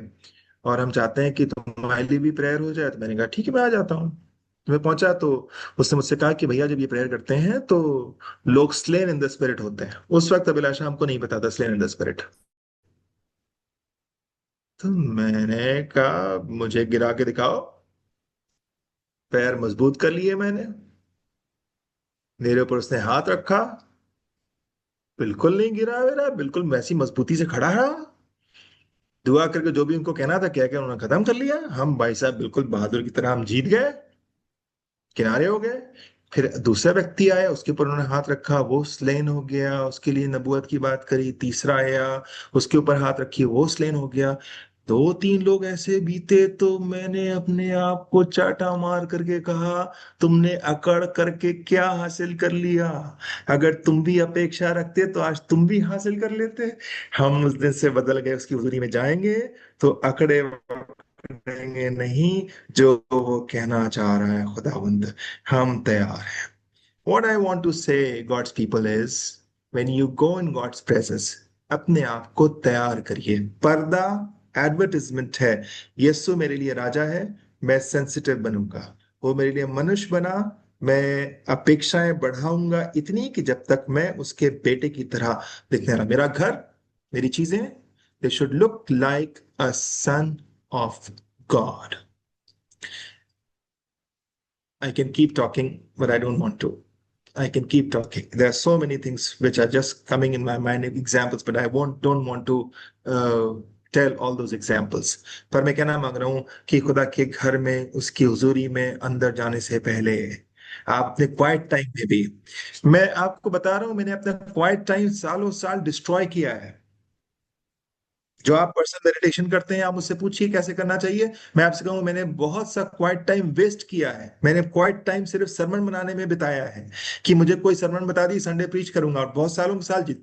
Speaker 1: और हम चाहते हैं कि तुम्हारे लिए भी प्रेयर हो जाए। तो मैंने कहा ठीक है, मैं आ जाता हूँ। तो मैं पहुंचा तो उसने मुझसे कहा कि भैया जब ये प्रेयर करते हैं तो लोग स्लेन इन द स्पिरिट होते हैं। उस वक्त अभिलाषा हमको नहीं पता था स्लेन इन द स्पिरिट। तो मैंने कहा मुझे गिरा के दिखाओ। पैर मजबूत कर लिए मैंने, मेरे ऊपर उसने हाथ रखा, बिल्कुल नहीं गिरा मेरा, बिल्कुल वैसी मजबूती से खड़ा रहा। दुआ करके जो भी उनको कहना था क्या क्या उन्होंने खत्म कर लिया। हम भाई साहब बिल्कुल बहादुर की तरह हम जीत गए, किनारे हो गए। फिर दूसरा व्यक्ति आया, उसके ऊपर उन्होंने हाथ रखा, वो स्लेन हो गया, उसके लिए नबूवत की बात करी। तीसरा आया, उसके ऊपर हाथ रखी, वो स्लेन हो गया। दो तीन लोग ऐसे बीते तो मैंने अपने आप को चाटा मार करके कहा, तुमने अकड़ करके क्या हासिल कर लिया? अगर तुम भी अपेक्षा रखते तो आज तुम भी हासिल कर लेते। हम उस दिन से बदल गए, उसकी हुजूरी में जाएंगे तो अकड़े करेंगे नहीं, जो वो कहना चाह रहा है खुदावंद, हम तैयार हैं। What I want to say, God's people, is when you go in God's presence, अपने आप को तैयार करिए। पर्दा एडवर्टिजमेंट है। यीशु मेरे लिए राजा है, मैं सेंसिटिव बनूंगा। वो मेरे लिए मनुष्य बना, मैं अपेक्षाएं बढ़ाऊंगा इतनी कि जब तक मैं उसके बेटे की तरह दिखने रहा। मेरा घर, मेरी चीजें, they should look like a son of God. I can keep talking, but I don't want to. I can keep talking. There are so many things which are just coming in my mind, examples, but I won't don't want to uh, tell all those examples. पर मैं कहना मांग रहा हूँ कि खुदा के घर में उसकी हुजूरी में अंदर जाने से पहले आपने क्वाइट टाइम में भी, मैं आपको बता रहा हूँ, मैंने अपना क्वाइट टाइम सालों साल डिस्ट्रॉय किया है। जो आप पर्सनल मेडिटेशन करते हैं, आप मुझसे पूछिए कैसे करना चाहिए। मैं आपसे कहूँ मैंने बहुत सा क्वाइट टाइम वेस्ट किया है। मैंने क्वाइट टाइम सिर्फ सरमन बनाने में बिताया है, कि मुझे कोई सरमन बता दी, संडे प्रीच करूंगा, और बहुत सालों के साल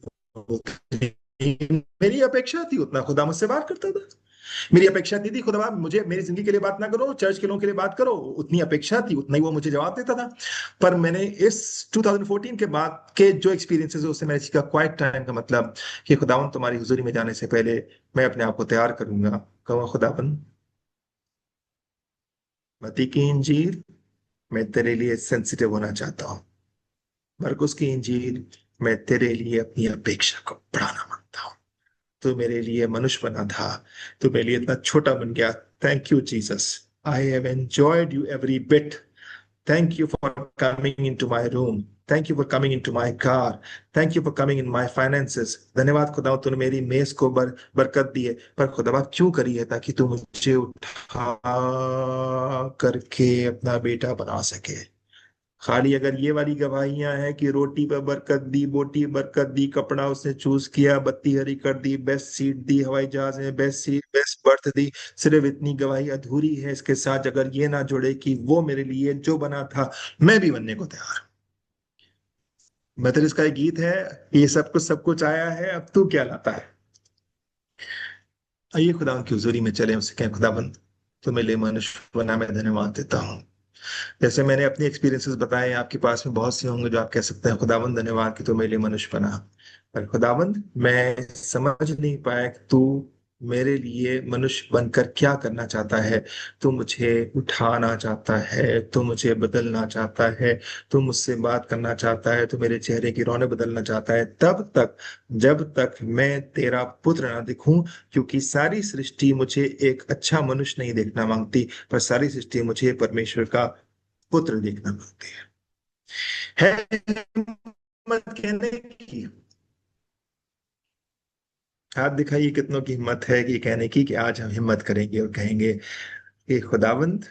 Speaker 1: मेरी अपेक्षा थी उतना खुदा मुझसे बात करता था। मेरी अपेक्षा थी खुदा मुझे मेरी जिंदगी के लिए बात ना करो, चर्च के लोगों के लिए बात करो, उतनी अपेक्षा थी, उतना ही वो मुझे जवाब देता था। पर मैंने इस 2014 के बाद के जो एक्सपीरियंसेस है उससे मैंने सीखा क्वाइट टाइम का मतलब कि खुदावन तुम्हारी हुजूरी में जाने से पहले मैं अपने आप को तैयार करूंगा। कहूँगा खुदावन, मती की इंजील, मैं तेरे लिए सेंसिटिव होना चाहता हूँ। मरकुस की इंजील, मैं तेरे लिए अपनी अपेक्षा को बढ़ाना मांगता हूँ। तू मेरे लिए मनुष्य बना था, तू मेरे लिए इतना छोटा बन गया। Thank you Jesus, I have enjoyed you every bit. Thank you for coming into my room, thank you for coming into my car, thank you for coming in my finances. धन्यवाद खुदा, तूने मेरी मेज को बरकत दी है। पर खुदा क्यों करी है? ताकि तू मुझे उठा करके अपना बेटा बना सके। खाली अगर ये वाली गवाहियां हैं कि रोटी पर बरकत दी, बोटी बरकत दी, कपड़ा उसने चूज किया, बत्ती हरी कर दी, बेस्ट सीट दी, हवाई जहाज में बेस्ट सीट, बेस्ट बर्थ दी, सिर्फ इतनी गवाही अधूरी है। इसके साथ अगर ये ना जुड़े कि वो मेरे लिए जो बना था मैं भी बनने को तैयार। मतलब इसका एक गीत है, ये सब कुछ आया है, अब तू क्या लाता है। आइए खुदा की हुजूरी में चले, उससे कहें खुदाबंद तो मेरे लिए मनुष्य बना, मैं धन्यवाद देता हूँ। जैसे मैंने अपने एक्सपीरियंसेस बताए, आपके पास में बहुत से होंगे जो आप कह सकते हैं खुदावंद धन्यवाद कि तू मेरे लिए मनुष्य बना। पर खुदावंद मैं समझ नहीं पाया कि तू मेरे लिए मनुष्य बनकर क्या करना चाहता है। तू मुझे उठाना चाहता है, तू मुझे बदलना चाहता है, तू मुझसे बात करना चाहता है, तू मेरे चेहरे की रौनक बदलना चाहता है, तब तक जब तक मैं तेरा पुत्र ना दिखूं। क्योंकि सारी सृष्टि मुझे एक अच्छा मनुष्य नहीं देखना मांगती, पर सारी सृष्टि मुझे परमेश्वर का पुत्र देखना मांगती है हिम्मत कहने की। हाथ दिखाइए कितनों की हिम्मत है कि कहने की कि आज हम हिम्मत करेंगे और कहेंगे कि खुदावंद,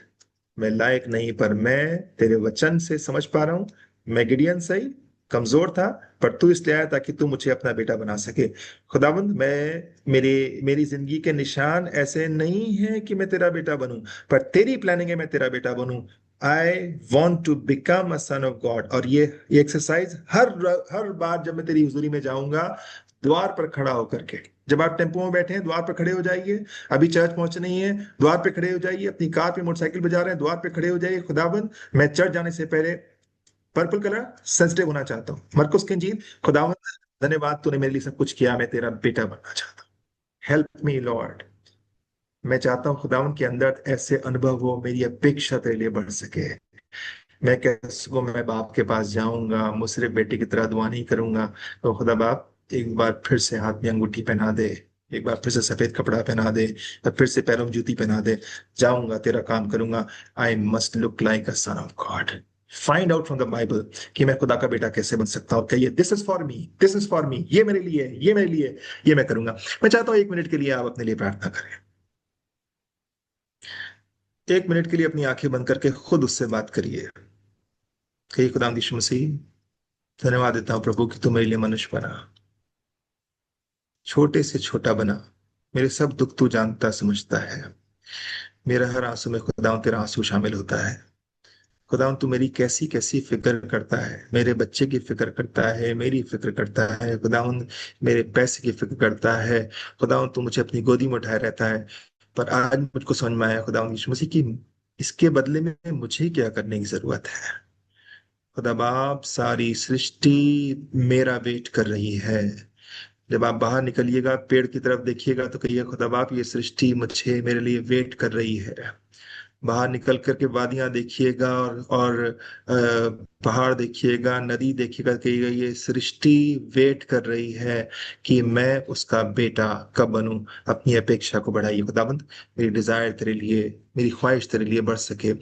Speaker 1: मैं लायक नहीं, पर मैं तेरे वचन से समझ पा रहा हूं। मैं गिडियन सही कमजोर था, पर तू इसलिए आया ताकि तू मुझे अपना बेटा बना सके। खुदावंद, मैं मेरी मेरी जिंदगी के निशान ऐसे नहीं है कि मैं तेरा बेटा बनूं, पर तेरी प्लानिंग है मैं तेरा बेटा बनूं। I want to become a son of God. और ये एक्सरसाइज हर बार जब मैं तेरी हुजूरी में जाऊंगा, द्वार पर खड़ा होकर के, जब आप टेम्पो में बैठे हैं द्वार पर खड़े हो जाइए। अभी चर्च पहुंचे नहीं है, द्वार पे खड़े हो जाइए। अपनी कार पे मोटरसाइकिल पे जा रहे हैं, द्वार पे खड़े हो जाइए। खुदाबंद, मैं चर्च जाने से पहले पर्पल कलर सेंसिटिव होना चाहता हूँ। मरकुस की इंजील। खुदावंद, धन्यवाद, तूने मेरे लिए सब कुछ किया, मैं तेरा बेटा बनना चाहता हूँ। Help me Lord. मैं चाहता हूँ खुदावंद के अंदर ऐसे अनुभव हो, मेरी अपेक्षा तेरे लिए बढ़ सके। मैं कैसे वो मैं बाप के पास जाऊंगा, मुझसे बेटे की तरह दुआ नहीं करूंगा। तो खुदा बाप एक बार फिर से हाथ में अंगूठी पहना दे, एक बार फिर से सफेद कपड़ा पहना दे, और फिर से पैरों में जूती पहना दे। जाऊंगा, तेरा काम करूंगा। I must look like a son of God. Find out from the Bible कि मैं खुदा का बेटा कैसे बन सकता हूँ। कहिए, this is for me, this is for me, ये मेरे लिए है, ये मेरे लिए है, ये मैं करूंगा। मैं चाहता हूँ 1 मिनट के लिए आप अपने लिए प्रार्थना करें। 1 मिनट के लिए अपनी आंखें बंद करके खुद उससे बात करिए। कहिए, खुदा यीशु मसीह, धन्यवाद देता हूँ प्रभु कि तू मेरे लिए मनुष्य बना, छोटे से छोटा बना। मेरे सब दुख तू जानता समझता है। मेरा हर आंसू में खुदावन तेरा आंसू शामिल होता है। खुदावन तू मेरी कैसी कैसी फिक्र करता है, मेरे बच्चे की फिक्र करता है, मेरी फिक्र करता है खुदावन, मेरे पैसे की फिक्र करता है। खुदावन तू मुझे अपनी गोदी में उठाए रहता है। पर आज मुझको समझ में आया खुदावन यीशु मसीह की इसके बदले में मुझे क्या करने की जरूरत है। खुदा बाप, सारी सृष्टि मेरा वेट कर रही है। जब आप बाहर निकलिएगा, पेड़ की तरफ देखिएगा, तो कहिए खुदा बाप, ये सृष्टि मुझे मेरे लिए वेट कर रही है। बाहर निकल करके वादियां देखिएगा और पहाड़ देखिएगा, नदी देखिएगा, कहिएगा ये सृष्टि वेट कर रही है कि मैं उसका बेटा कब बनूं। अपनी अपेक्षा को बढ़ाइए खुदावंद। मेरी डिजायर तेरे लिए, मेरी ख्वाहिश तेरे लिए बढ़ सके।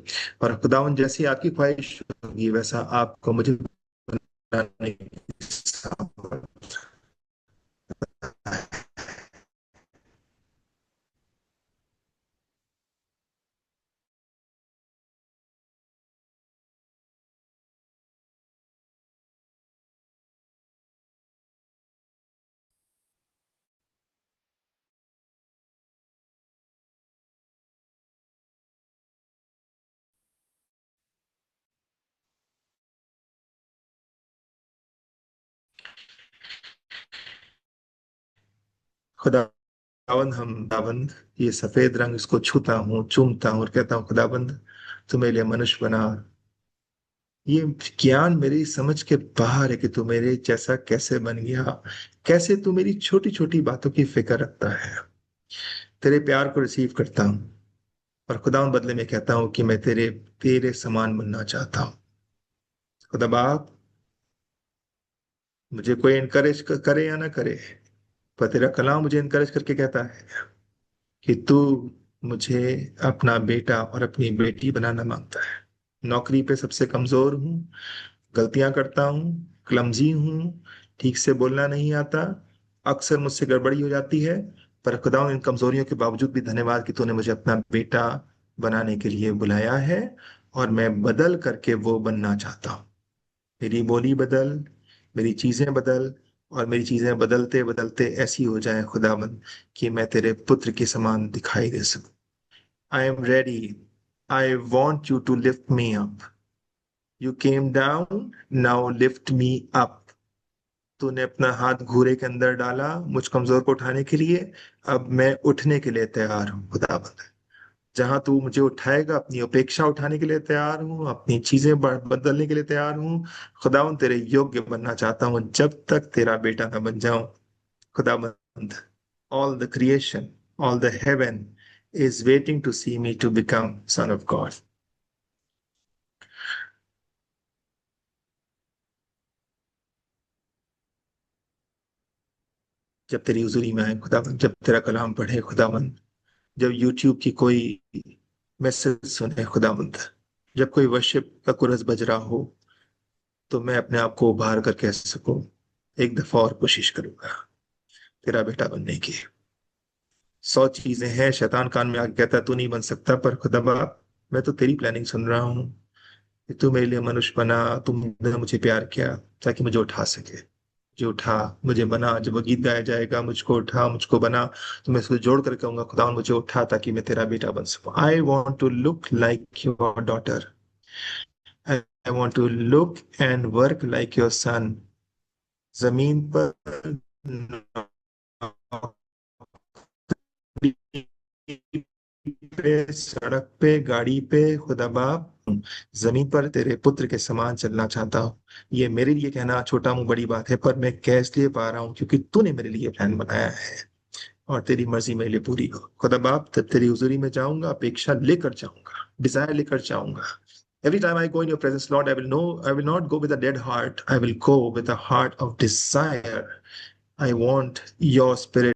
Speaker 1: और खुदावंद, जैसी आपकी ख्वाहिश होगी वैसा आपको मुझे बनाने की खुदाबंद, हम खुदाबंद ये सफेद रंग इसको छूता हूँ, चूमता हूँ और कहता हूँ खुदाबंद, तू मेरे लिए मनुष्य बना। ये ज्ञान मेरी समझ के बाहर है कि तू मेरे जैसा कैसे बन गया, कैसे तू मेरी छोटी छोटी बातों की फिक्र रखता है। तेरे प्यार को रिसीव करता हूँ, और खुदावंद बदले में कहता हूँ कि मैं तेरे तेरे समान बनना चाहता हूँ। खुदा बाप, मुझे कोई इनकरेज करे या ना करे, पर तेरा कलाम मुझे इनकरेज करके कहता है कि तू मुझे अपना बेटा और अपनी बेटी बनाना मांगता है। नौकरी पे सबसे कमजोर हूँ, गलतियां करता हूँ, क्लमजी हूँ, ठीक से बोलना नहीं आता, अक्सर मुझसे गड़बड़ी हो जाती है। पर खुदा, इन कमजोरियों के बावजूद भी धन्यवाद कि तूने मुझे अपना बेटा बनाने के लिए बुलाया है, और मैं बदल करके वो बनना चाहता हूँ। मेरी बोली बदल, मेरी चीजें बदल, और मेरी चीजें बदलते बदलते ऐसी हो जाए खुदाबंद कि मैं तेरे पुत्र के समान दिखाई दे सकूं। I am ready. I want you to lift me up. You came down, now lift me up. तूने अपना हाथ घूरे के अंदर डाला मुझ कमजोर को उठाने के लिए। अब मैं उठने के लिए तैयार हूँ खुदाबंद। जहां तू मुझे उठाएगा, अपनी अपेक्षा उठाने के लिए तैयार हूँ, अपनी चीजें बदलने के लिए तैयार हूँ। खुदावंद, तेरे योग्य बनना चाहता हूँ जब तक तेरा बेटा ना बन जाऊं। खुदावंद, all the creation All the heaven is waiting to see me to become son of God. जब तेरी हुजूरी में आए खुदावन, जब तेरा कलाम पढ़े खुदावन, जब यूट्यूब की कोई मैसेज सुने खुदावंद, जब कोई वर्शिप का कोरस बज रहा हो, तो मैं अपने आप को उभार कर कह सकूं, एक दफा और कोशिश करूंगा तेरा बेटा बनने की। 100 चीजें हैं, शैतान कान में आके कहता है तू नहीं बन सकता, पर खुदा बाप मैं तो तेरी प्लानिंग सुन रहा हूँ कि तू मेरे लिए मनुष्य बना, तुमने मुझे प्यार किया ताकि मुझे उठा सके। मुझे उठा, मुझे बना, जब वो गीत गाया जाएगा मुझको उठा मुझको बना, तो मैं इसको जोड़ कर कहूंगा खुदा मुझे उठा ताकि मैं तेरा बेटा बन सकूं। I want to look like your daughter, I want to look and work like your son. जमीन पर, पे, सड़क पे, गाड़ी पे, खुदा बाप जमीन पर तेरे पुत्र के समान चलना चाहता हूँ। ये मेरे लिए कहना छोटा मुंह बड़ी बात है, पर मैं कह इसलिए पा रहा हूँ क्योंकि तूने मेरे लिए प्लान बनाया है और तेरी मर्जी मेरे लिए पूरी हो। खुदा बाप तब तेरी हुजूरी में जाऊंगा, अपेक्षा लेकर जाऊंगा, डिजायर लेकर जाऊंगा। Every time I go in your presence, Lord, I will not go with a dead heart. I will go with a heart of desire. I want your spirit